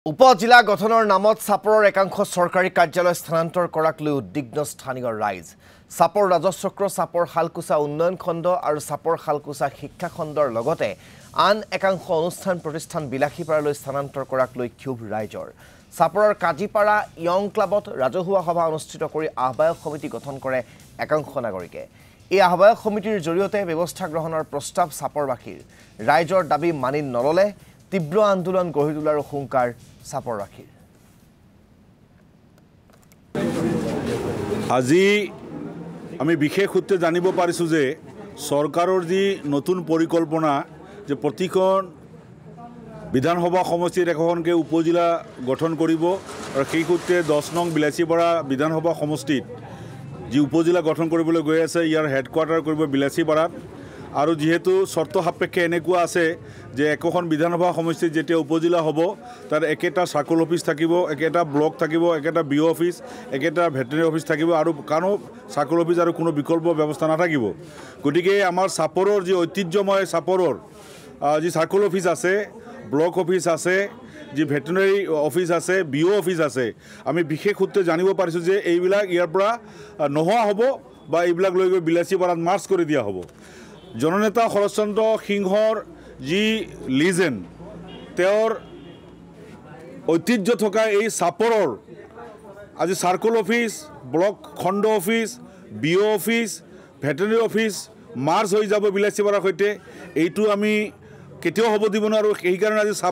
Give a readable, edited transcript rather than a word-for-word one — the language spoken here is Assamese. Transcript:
উপজিলা গঠনৰ নামত চাপৰৰ একাংশ চৰকাৰী কাৰ্যালয় স্থানান্তৰ কৰাক লৈ উদ্বিগ্ন স্থানীয় ৰাইজ চাপৰ ৰাজচক্ৰ চাপৰ হালকুচা উন্নয়ন খণ্ড আৰু চাপৰ হালকুচা শিক্ষা খণ্ডৰ লগতে আন একাংশ অনুষ্ঠান প্ৰতিষ্ঠান বিলাসীপাৰালৈ স্থানান্তৰ কৰাক লৈ ক্ষোভ ৰাইজৰ চাপৰৰ কাজিপাৰা ইয়ং ক্লাবত ৰাজহুৱা সভা অনুষ্ঠিত কৰি আহ্বায়ক সমিতি গঠন কৰে একাংশ নাগৰিকে এই আহ্বায়ক সমিতিৰ জৰিয়তে ব্যৱস্থা গ্ৰহণৰ প্ৰস্তাৱ চাপৰবাসীৰ ৰাইজৰ দাবী মানি নললে তীব্ৰ আন্দোলন গঢ়ি তোলাৰ হুংকাৰ চাপৰবাসীৰ আজি আমি বিশেষ সূত্ৰে জানিব পাৰিছো যে চৰকাৰৰ যি নতুন পৰিকল্পনা যে প্ৰতিখন বিধানসভা সমষ্টিত এখনকৈ উপজিলা গঠন কৰিব আৰু সেই সূত্ৰে 10 নং বিলাসীপাৰা বিধানসভা সমষ্টিত যি উপজিলা গঠন কৰিবলৈ গৈ আছে ইয়াৰ হেডকোৱাৰ্টাৰ কৰিব বিলাসীপাৰাত আৰু যেহেতু শৰ্ত সাপেক্ষে এনেকুৱা আছে যে একখন বিধানসভা সমষ্টিত যেতিয়া উপজিলা হ'ব তাৰ একেটা সাৰ্কল অফিস থাকিব একেটা ব্লক থাকিব একেটা বিও অফিস একেটা ভেটেৰিনাৰী অফিস থাকিব আৰু কানো সাৰ্কল অফিস আৰু কোনো বিকল্প ব্যৱস্থা নাথাকিব গতিকে আমাৰ চাপৰৰ যি ঐতিহ্যময় চাপৰৰ যি সাৰ্কল অফিস আছে ব্লক অফিস আছে যি ভেটেৰিনাৰী অফিস আছে বিও অফিস আছে আমি বিশেষ সূত্ৰে জানিব পাৰিছো যে এইবিলাক ইয়াৰ পৰা নোহোৱা হ'ব বা এইবিলাক লৈ গৈ বিলাসীপাৰাত মাৰ্চ কৰি দিয়া হ'ব জননেতা শৰৎচন্দ্ৰ সিংহৰ যি লিজেণ্ড তেওঁৰ ঐতিহ্য থকা এই চাপৰৰ আজি সাৰ্কল অফিস ব্লক খণ্ড অফিস বিও অফিস ভেটেৰিনাৰী অফিস মাৰ্চ হৈ যাব বিলাসীপাৰাৰ সৈতে এইটো আমি কেতিয়াও হ'ব দিব নোৱাৰো এই কাৰণে আজি